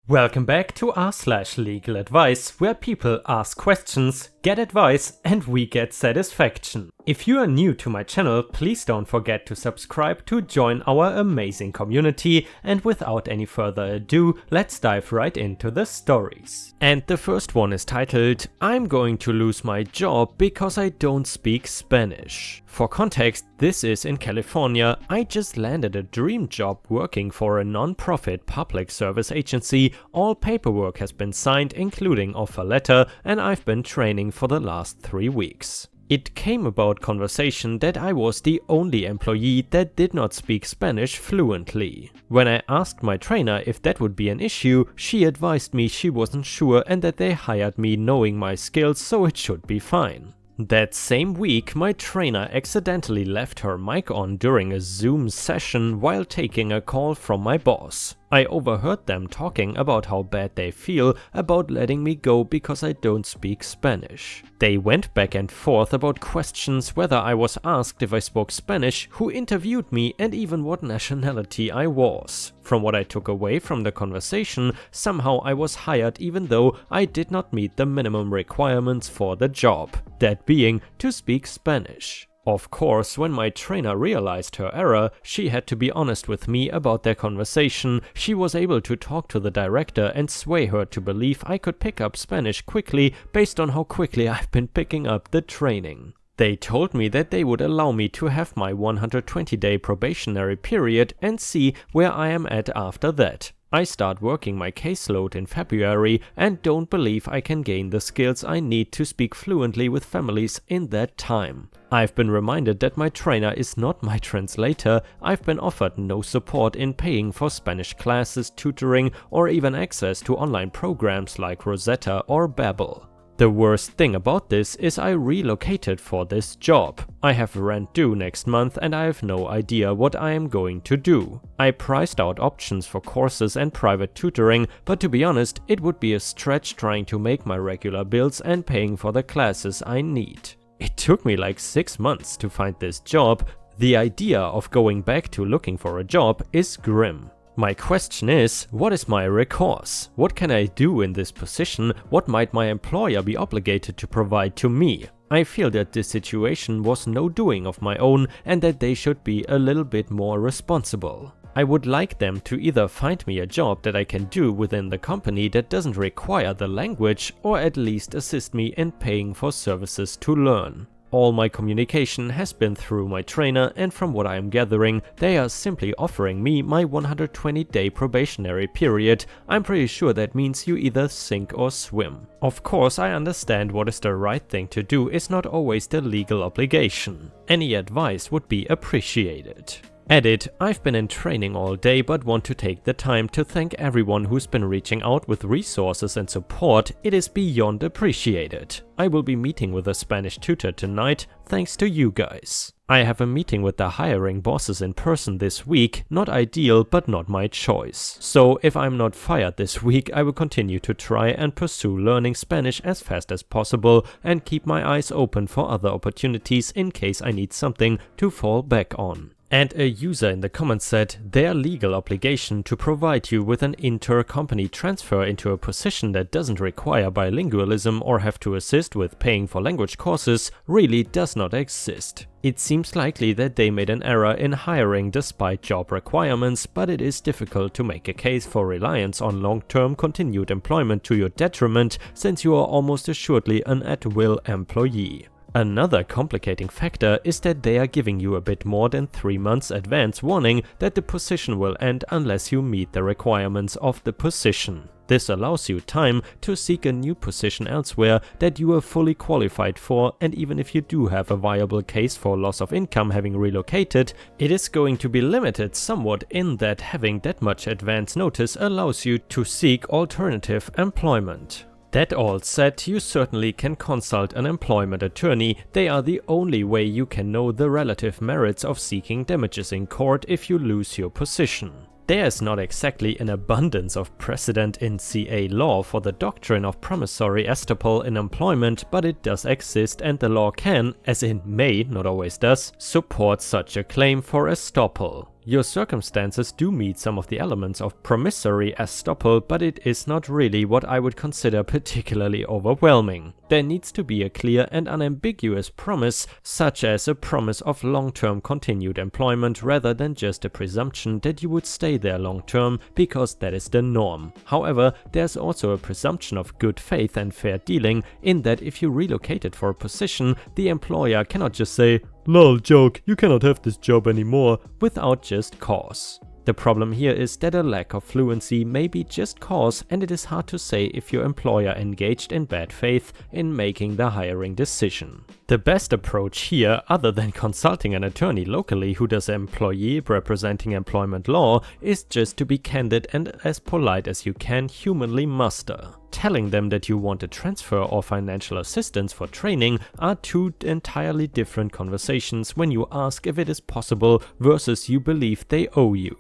Welcome back to r/legal advice, where people ask questions, get advice, and we get satisfaction. If you are new to my channel, please don't forget to subscribe to join our amazing community, and without any further ado, let's dive right into the stories. And the first one is titled, "I'm going to lose my job because I don't speak Spanish." For context, this is in California. I just landed a dream job working for a non-profit public service agency. All paperwork has been signed, including offer letter, and I've been training for the last 3 weeks. It came about conversation that I was the only employee that did not speak Spanish fluently. When I asked my trainer if that would be an issue, she advised me she wasn't sure and that they hired me knowing my skills, so it should be fine. That same week, my trainer accidentally left her mic on during a Zoom session while taking a call from my boss. I overheard them talking about how bad they feel about letting me go because I don't speak Spanish. They went back and forth about questions whether I was asked if I spoke Spanish, who interviewed me, and even what nationality I was. From what I took away from the conversation, somehow I was hired even though I did not meet the minimum requirements for the job, that being to speak Spanish. Of course, when my trainer realized her error, she had to be honest with me about their conversation. She was able to talk to the director and sway her to believe I could pick up Spanish quickly based on how quickly I've been picking up the training. They told me that they would allow me to have my 120-day probationary period and see where I am at after that. I start working my caseload in February and don't believe I can gain the skills I need to speak fluently with families in that time. I've been reminded that my trainer is not my translator. I've been offered no support in paying for Spanish classes, tutoring, or even access to online programs like Rosetta or Babbel. The worst thing about this is I relocated for this job. I have rent due next month and I have no idea what I am going to do. I priced out options for courses and private tutoring, but to be honest, it would be a stretch trying to make my regular bills and paying for the classes I need. It took me like 6 months to find this job. The idea of going back to looking for a job is grim. My question is, what is my recourse? What can I do in this position? What might my employer be obligated to provide to me? I feel that this situation was no doing of my own and that they should be a little bit more responsible. I would like them to either find me a job that I can do within the company that doesn't require the language, or at least assist me in paying for services to learn. All my communication has been through my trainer, and from what I am gathering, they are simply offering me my 120-day probationary period. I'm pretty sure that means you either sink or swim. Of course, I understand what is the right thing to do is not always the legal obligation. Any advice would be appreciated. Edit, I've been in training all day but want to take the time to thank everyone who's been reaching out with resources and support. It is beyond appreciated. I will be meeting with a Spanish tutor tonight, thanks to you guys. I have a meeting with the hiring bosses in person this week, not ideal but not my choice. So if I'm not fired this week, I will continue to try and pursue learning Spanish as fast as possible and keep my eyes open for other opportunities in case I need something to fall back on. And a user in the comments said, their legal obligation to provide you with an inter-company transfer into a position that doesn't require bilingualism or have to assist with paying for language courses really does not exist. It seems likely that they made an error in hiring despite job requirements, but it is difficult to make a case for reliance on long-term continued employment to your detriment, since you are almost assuredly an at-will employee. Another complicating factor is that they are giving you a bit more than 3 months advance warning that the position will end unless you meet the requirements of the position. This allows you time to seek a new position elsewhere that you are fully qualified for, and even if you do have a viable case for loss of income having relocated, it is going to be limited somewhat in that having that much advance notice allows you to seek alternative employment. That all said, you certainly can consult an employment attorney. They are the only way you can know the relative merits of seeking damages in court if you lose your position. There is not exactly an abundance of precedent in CA law for the doctrine of promissory estoppel in employment, but it does exist, and the law can, as in may, not always does, support such a claim for estoppel. Your circumstances do meet some of the elements of promissory estoppel, but it is not really what I would consider particularly overwhelming. There needs to be a clear and unambiguous promise, such as a promise of long-term continued employment rather than just a presumption that you would stay there long-term, because that is the norm. However, there's also a presumption of good faith and fair dealing, in that if you relocated for a position, the employer cannot just say, "Lol, joke, you cannot have this job anymore," without just cause. The problem here is that a lack of fluency may be just cause, and it is hard to say if your employer engaged in bad faith in making the hiring decision. The best approach here, other than consulting an attorney locally who does employee representing employment law, is just to be candid and as polite as you can humanly muster. Telling them that you want a transfer or financial assistance for training are two entirely different conversations when you ask if it is possible versus you believe they owe you.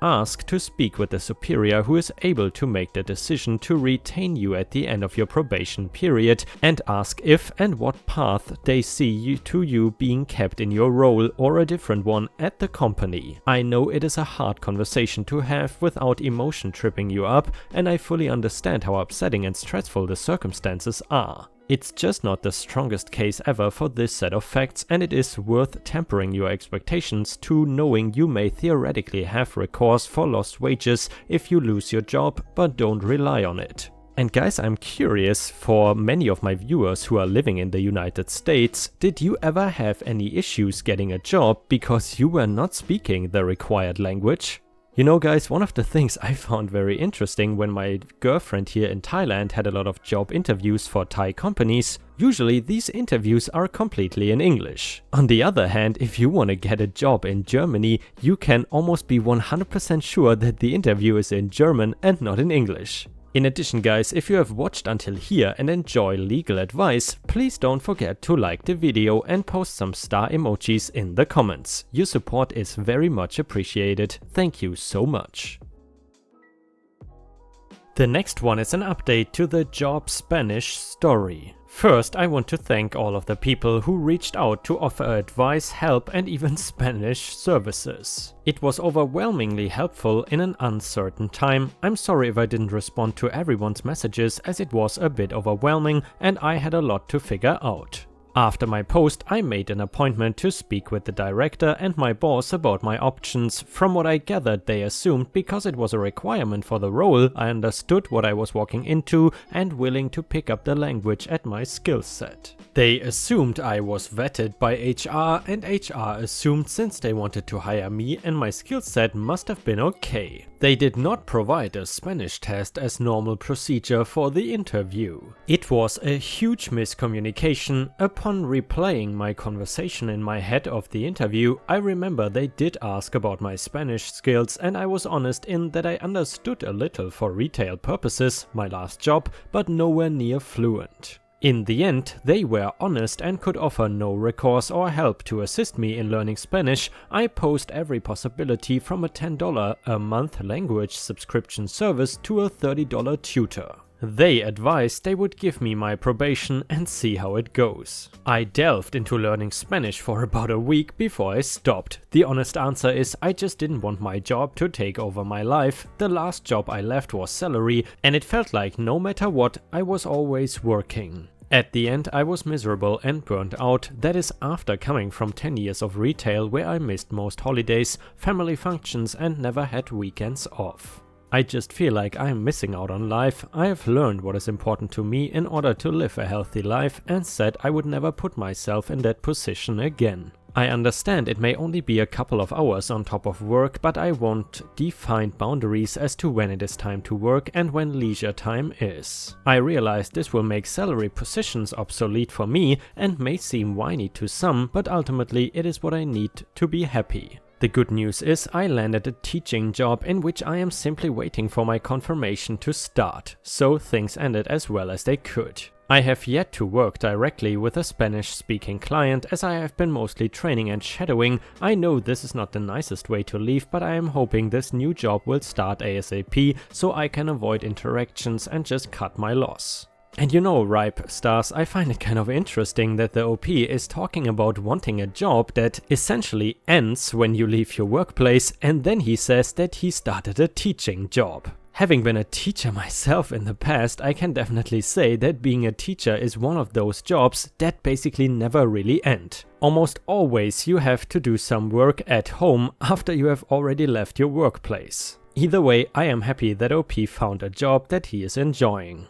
Ask to speak with a superior who is able to make the decision to retain you at the end of your probation period, and ask if and what path they see you being kept in your role or a different one at the company. I know it is a hard conversation to have without emotion tripping you up, and I fully understand how upsetting and stressful the circumstances are. It's just not the strongest case ever for this set of facts, and it is worth tempering your expectations to knowing you may theoretically have recourse for lost wages if you lose your job, but don't rely on it. And guys, I'm curious, for many of my viewers who are living in the United States, did you ever have any issues getting a job because you were not speaking the required language? You know guys, one of the things I found very interesting when my girlfriend here in Thailand had a lot of job interviews for Thai companies, usually these interviews are completely in English. On the other hand, if you want to get a job in Germany, you can almost be 100% sure that the interview is in German and not in English. In addition guys, if you have watched until here and enjoy legal advice, please don't forget to like the video and post some star emojis in the comments. Your support is very much appreciated. Thank you so much. The next one is an update to the Job Spanish story. First, I want to thank all of the people who reached out to offer advice, help and even Spanish services. It was overwhelmingly helpful in an uncertain time. I'm sorry if I didn't respond to everyone's messages, as it was a bit overwhelming and I had a lot to figure out. After my post, I made an appointment to speak with the director and my boss about my options. From what I gathered, they assumed because it was a requirement for the role, I understood what I was walking into and willing to pick up the language at my skill set. They assumed I was vetted by HR, and HR assumed since they wanted to hire me and my skill set must have been okay. They did not provide a Spanish test as normal procedure for the interview. It was a huge miscommunication. Upon replaying my conversation in my head of the interview, I remember they did ask about my Spanish skills, and I was honest in that I understood a little for retail purposes, my last job, but nowhere near fluent. In the end, they were honest and could offer no recourse or help to assist me in learning Spanish. I posed every possibility from a $10 a month language subscription service to a $30 tutor. They advised they would give me my probation and see how it goes. I delved into learning Spanish for about a week before I stopped. The honest answer is I just didn't want my job to take over my life. The last job I left was salary, and it felt like no matter what, I was always working. At the end, I was miserable and burnt out. That is after coming from 10 years of retail where I missed most holidays, family functions and never had weekends off. I just feel like I am missing out on life. I have learned what is important to me in order to live a healthy life and said I would never put myself in that position again. I understand it may only be a couple of hours on top of work, but I want defined boundaries as to when it is time to work and when leisure time is. I realize this will make salary positions obsolete for me and may seem whiny to some, but ultimately it is what I need to be happy. The good news is I landed a teaching job in which I am simply waiting for my confirmation to start, so things ended as well as they could. I have yet to work directly with a Spanish-speaking client, as I have been mostly training and shadowing. I know this is not the nicest way to leave, but I am hoping this new job will start ASAP so I can avoid interactions and just cut my loss. And you know, Ripe Stars, I find it kind of interesting that the OP is talking about wanting a job that essentially ends when you leave your workplace, and then he says that he started a teaching job. Having been a teacher myself in the past, I can definitely say that being a teacher is one of those jobs that basically never really end. Almost always you have to do some work at home after you have already left your workplace. Either way, I am happy that OP found a job that he is enjoying.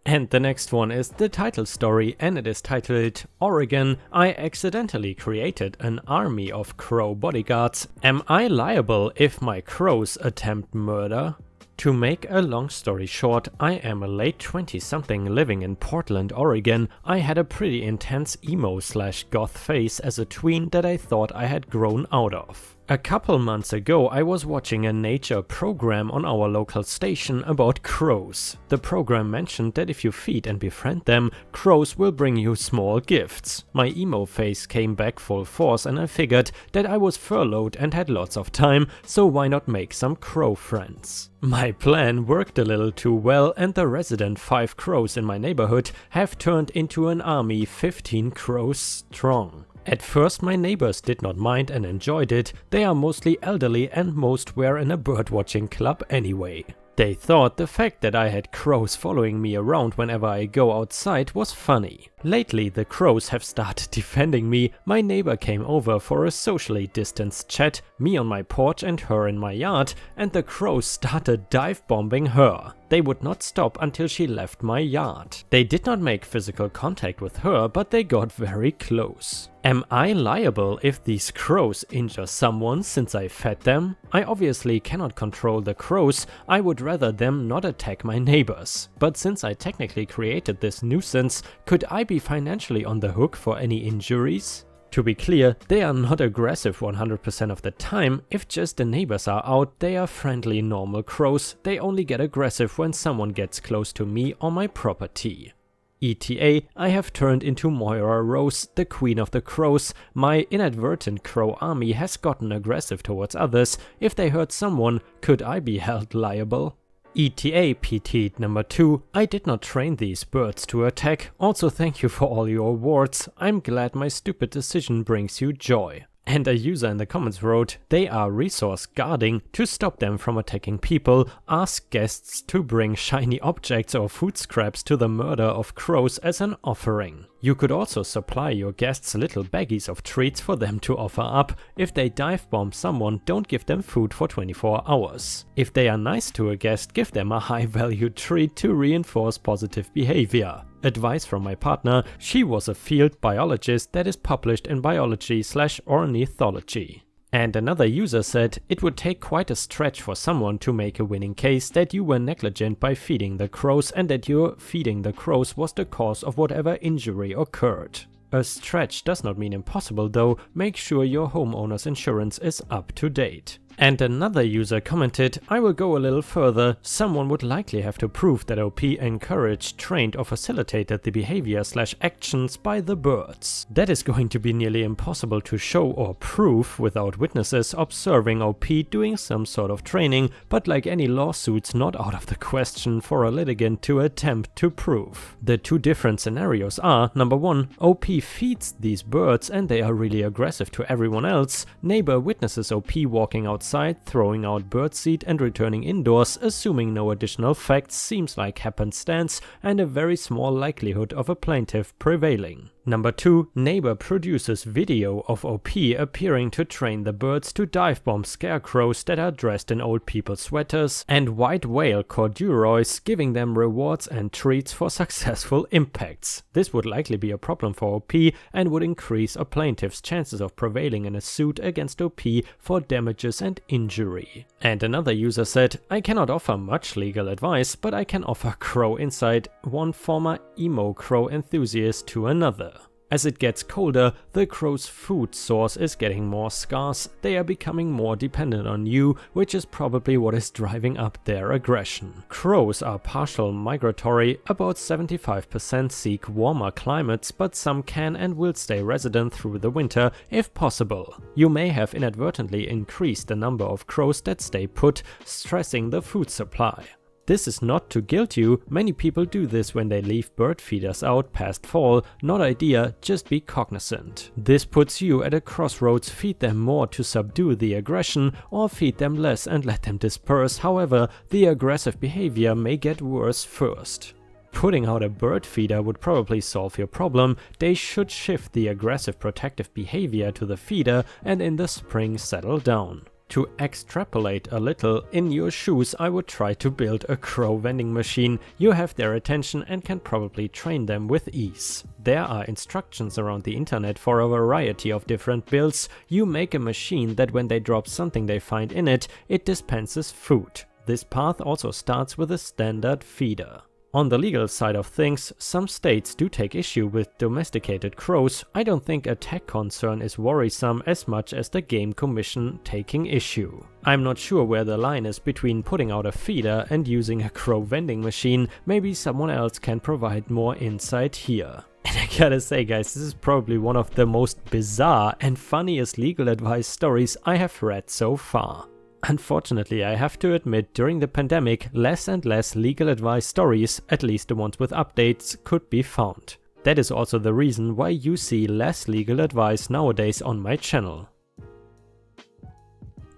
And the next one is the title story, and it is titled Oregon, I accidentally created an army of crow bodyguards. Am I liable if my crows attempt murder? To make a long story short, I am a late 20-something living in Portland, Oregon. I had a pretty intense emo/goth phase as a tween that I thought I had grown out of. A couple months ago I was watching a nature program on our local station about crows. The program mentioned that if you feed and befriend them, crows will bring you small gifts. My emo phase came back full force and I figured that I was furloughed and had lots of time, so why not make some crow friends? My plan worked a little too well, and the resident 5 crows in my neighborhood have turned into an army 15 crows strong. At first my neighbors did not mind and enjoyed it. They are mostly elderly and most were in a birdwatching club anyway. They thought the fact that I had crows following me around whenever I go outside was funny. Lately the crows have started defending me. My neighbor came over for a socially distanced chat, me on my porch and her in my yard, and the crows started dive bombing her. They would not stop until she left my yard. They did not make physical contact with her, but they got very close. Am I liable if these crows injure someone since I fed them? I obviously cannot control the crows. I would rather them not attack my neighbors. But since I technically created this nuisance, could I be financially on the hook for any injuries? To be clear, they are not aggressive 100% of the time. If just the neighbors are out, they are friendly normal crows. They only get aggressive when someone gets close to me or my property. ETA, I have turned into Moira Rose, the queen of the crows. My inadvertent crow army has gotten aggressive towards others. If they hurt someone, could I be held liable? ETA PT number 2, I did not train these birds to attack. Also thank you for all your awards. I'm glad my stupid decision brings you joy. And a user in the comments wrote, they are resource guarding to stop them from attacking people. Ask guests to bring shiny objects or food scraps to the murder of crows as an offering. You could also supply your guests little baggies of treats for them to offer up. If they dive bomb someone, don't give them food for 24 hours. If they are nice to a guest, give them a high value treat to reinforce positive behavior. Advice from my partner, she was a field biologist that is published in biology/ornithology. And another user said, it would take quite a stretch for someone to make a winning case that you were negligent by feeding the crows and that your feeding the crows was the cause of whatever injury occurred. A stretch does not mean impossible though. Make sure your homeowner's insurance is up to date. And another user commented, I will go a little further. Someone would likely have to prove that OP encouraged, trained or facilitated the behavior/actions by the birds. That is going to be nearly impossible to show or prove without witnesses observing OP doing some sort of training, but like any lawsuits, not out of the question for a litigant to attempt to prove. The two different scenarios are, number 1, OP feeds these birds and they are really aggressive to everyone else. Neighbor witnesses OP walking outside, throwing out birdseed and returning indoors, assuming no additional facts seems like happenstance and a very small likelihood of a plaintiff prevailing. Number 2, neighbor produces video of OP appearing to train the birds to dive bomb scarecrows that are dressed in old people sweaters and white whale corduroys, giving them rewards and treats for successful impacts. This would likely be a problem for OP and would increase a plaintiff's chances of prevailing in a suit against OP for damages and injury. And another user said, I cannot offer much legal advice, but I can offer crow insight, one former emo crow enthusiast to another. As it gets colder, the crow's food source is getting more scarce. They are becoming more dependent on you, which is probably what is driving up their aggression. Crows are partial migratory, about 75% seek warmer climates, but some can and will stay resident through the winter if possible. You may have inadvertently increased the number of crows that stay put, stressing the food supply. This is not to guilt you, many people do this when they leave bird feeders out past fall, not idea, just be cognizant. This puts you at a crossroads, feed them more to subdue the aggression or feed them less and let them disperse, however, the aggressive behavior may get worse first. Putting out a bird feeder would probably solve your problem. They should shift the aggressive protective behavior to the feeder and in the spring settle down. To extrapolate a little, in your shoes I would try to build a crow vending machine. You have their attention and can probably train them with ease. There are instructions around the internet for a variety of different builds. You make a machine that when they drop something they find in it, it dispenses food. This path also starts with a standard feeder. On the legal side of things, some states do take issue with domesticated crows. I don't think a tech concern is worrisome as much as the Game Commission taking issue. I'm not sure where the line is between putting out a feeder and using a crow vending machine. Maybe someone else can provide more insight here. And I gotta say guys, this is probably one of the most bizarre and funniest legal advice stories I have read so far. Unfortunately, I have to admit, during the pandemic, less and less legal advice stories, at least the ones with updates, could be found. That is also the reason why you see less legal advice nowadays on my channel.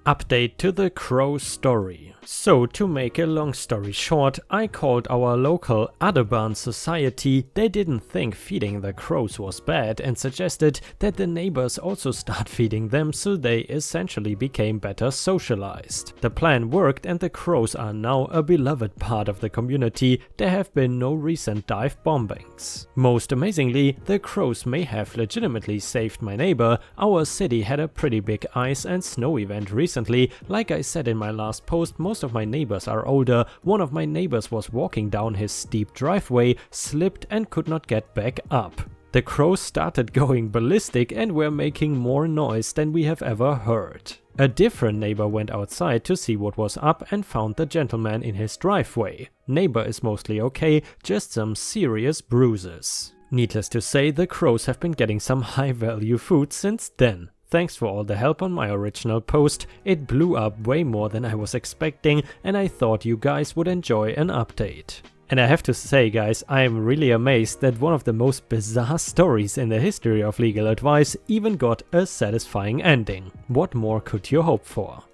Update to the crow story. So, to make a long story short, I called our local Audubon Society. They didn't think feeding the crows was bad and suggested that the neighbors also start feeding them, so they essentially became better socialized. The plan worked and the crows are now a beloved part of the community. There have been no recent dive bombings. Most amazingly, the crows may have legitimately saved my neighbor. Our city had a pretty big ice and snow event recently. Like I said in my last post, most of my neighbors are older. One of my neighbors was walking down his steep driveway, slipped and could not get back up. The crows started going ballistic and were making more noise than we have ever heard. A different neighbor went outside to see what was up and found the gentleman in his driveway. Neighbor is mostly okay, just some serious bruises. Needless to say, the crows have been getting some high value food since then. Thanks for all the help on my original post. It blew up way more than I was expecting and I thought you guys would enjoy an update. And I have to say guys, I am really amazed that one of the most bizarre stories in the history of legal advice even got a satisfying ending. What more could you hope for?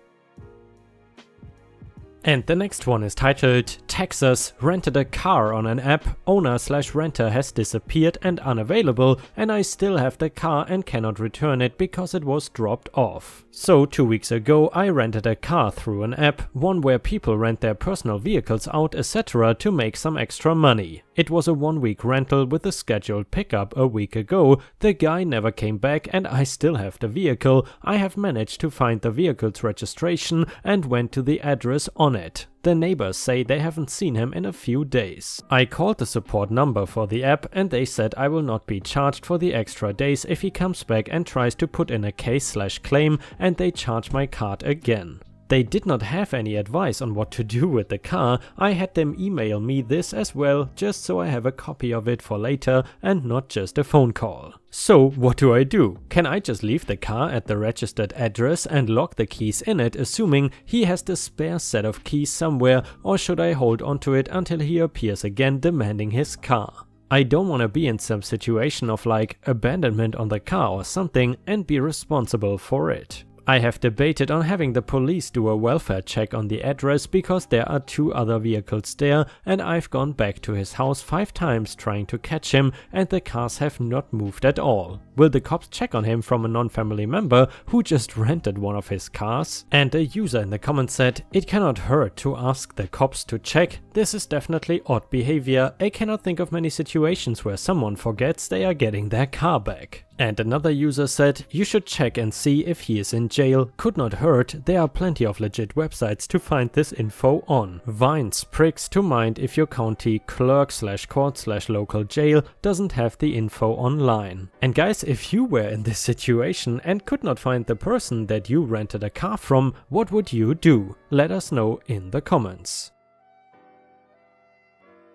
And the next one is titled Texas rented a car on an app, owner/renter has disappeared and unavailable, and I still have the car and cannot return it because it was dropped off. So 2 weeks ago I rented a car through an app, one where people rent their personal vehicles out etc. to make some extra money. It was a 1-week rental with a scheduled pickup a week ago. The guy never came back and I still have the vehicle. I have managed to find the vehicle's registration and went to the address on it. The neighbors say they haven't seen him in a few days. I called the support number for the app and they said I will not be charged for the extra days if he comes back and tries to put in a case/claim, and they charge my card again. They did not have any advice on what to do with the car. I had them email me this as well, just so I have a copy of it for later and not just a phone call. So what do I do? Can I just leave the car at the registered address and lock the keys in it, assuming he has the spare set of keys somewhere, or should I hold onto it until he appears again demanding his car? I don't want to be in some situation of like abandonment on the car or something and be responsible for it. I have debated on having the police do a welfare check on the address because there are 2 other vehicles there and I've gone back to his house 5 times trying to catch him and the cars have not moved at all. Will the cops check on him from a non-family member who just rented one of his cars? And a user in the comments said, it cannot hurt to ask the cops to check. This is definitely odd behavior. I cannot think of many situations where someone forgets they are getting their car back. And another user said, you should check and see if he is in jail. Could not hurt, there are plenty of legit websites to find this info on. Vines pricks to mind if your county clerk/court/local jail doesn't have the info online. And guys, if you were in this situation and could not find the person that you rented a car from, what would you do? Let us know in the comments.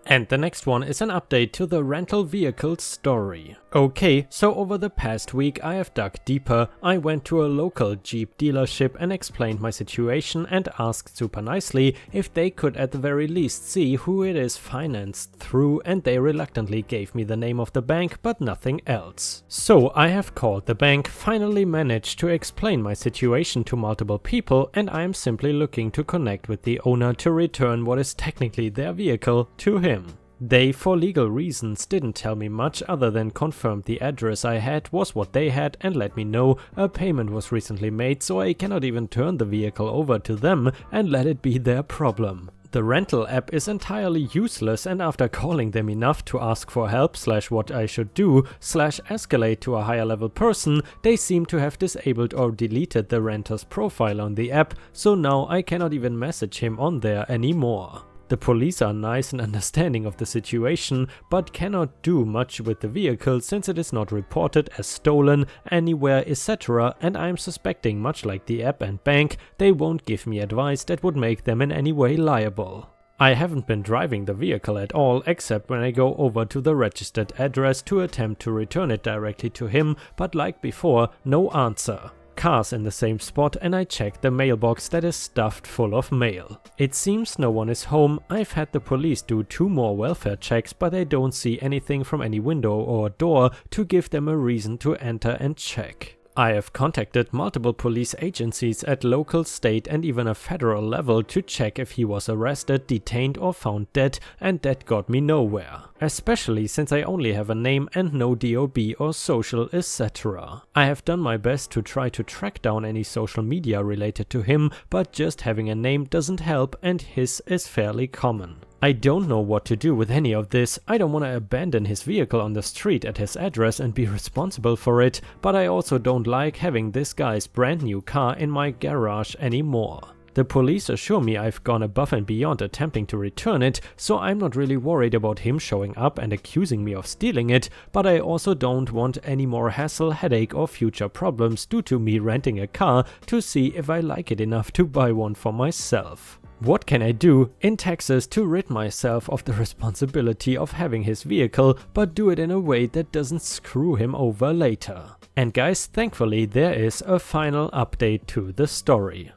And the next one is an update to the rental vehicle story. Okay, so over the past week I have dug deeper. I went to a local Jeep dealership and explained my situation and asked super nicely if they could at the very least see who it is financed through, and they reluctantly gave me the name of the bank but nothing else. So I have called the bank, finally managed to explain my situation to multiple people, and I am simply looking to connect with the owner to return what is technically their vehicle to him. They, for legal reasons, didn't tell me much other than confirmed the address I had was what they had and let me know a payment was recently made, so I cannot even turn the vehicle over to them and let it be their problem. The rental app is entirely useless, and after calling them enough to ask for help / what I should do / escalate to a higher level person, they seem to have disabled or deleted the renter's profile on the app, so now I cannot even message him on there anymore. The police are nice and understanding of the situation, but cannot do much with the vehicle since it is not reported as stolen anywhere, etc., and I am suspecting, much like the app and bank, they won't give me advice that would make them in any way liable. I haven't been driving the vehicle at all, except when I go over to the registered address to attempt to return it directly to him, but like before, no answer. Cars in the same spot, and I check the mailbox that is stuffed full of mail. It seems no one is home. I've had the police do 2 more welfare checks, but I don't see anything from any window or door to give them a reason to enter and check. I have contacted multiple police agencies at local, state and even a federal level to check if he was arrested, detained or found dead, and that got me nowhere. Especially since I only have a name and no DOB or social, etc. I have done my best to try to track down any social media related to him, but just having a name doesn't help, and his is fairly common. I don't know what to do with any of this. I don't want to abandon his vehicle on the street at his address and be responsible for it, but I also don't like having this guy's brand new car in my garage anymore. The police assure me I've gone above and beyond attempting to return it, so I'm not really worried about him showing up and accusing me of stealing it, but I also don't want any more hassle, headache or future problems due to me renting a car to see if I like it enough to buy one for myself. What can I do in Texas to rid myself of the responsibility of having his vehicle, but do it in a way that doesn't screw him over later? And guys, thankfully there is a final update to the story.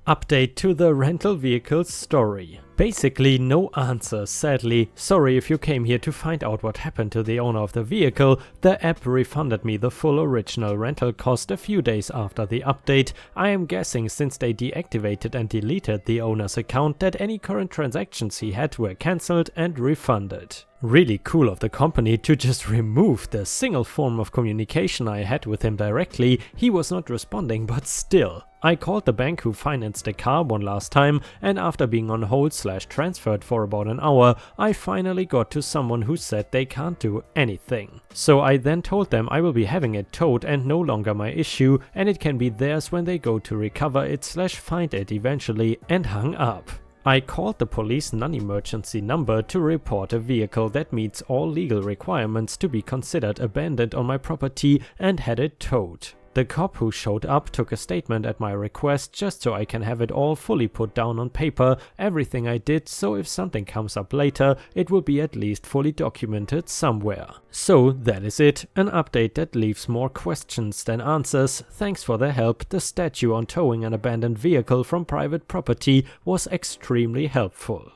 Update to the rental vehicle story. Basically no answer, sadly. Sorry if you came here to find out what happened to the owner of the vehicle. The app refunded me the full original rental cost a few days after the update. I am guessing since they deactivated and deleted the owner's account that any current transactions he had were cancelled and refunded. Really cool of the company to just remove the single form of communication I had with him directly. He was not responding, but still. I called the bank who financed the car one last time, and after being on hold / transferred for about an hour, I finally got to someone who said they can't do anything. So I then told them I will be having it towed and no longer my issue, and it can be theirs when they go to recover it / find it eventually, and hung up. I called the police non-emergency number to report a vehicle that meets all legal requirements to be considered abandoned on my property and had it towed. The cop who showed up took a statement at my request just so I can have it all fully put down on paper, everything I did, so if something comes up later, it will be at least fully documented somewhere. So that is it, an update that leaves more questions than answers. Thanks for the help. The statute on towing an abandoned vehicle from private property was extremely helpful.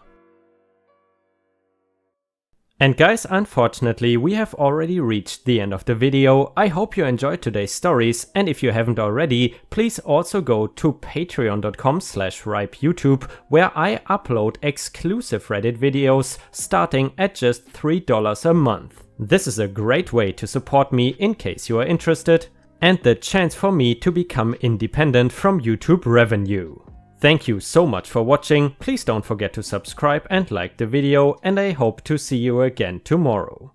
And guys, unfortunately we have already reached the end of the video. I hope you enjoyed today's stories, and if you haven't already, please also go to patreon.com/ripeyoutube, where I upload exclusive Reddit videos starting at just $3 a month. This is a great way to support me in case you are interested, and the chance for me to become independent from YouTube revenue. Thank you so much for watching. Please don't forget to subscribe and like the video, and I hope to see you again tomorrow.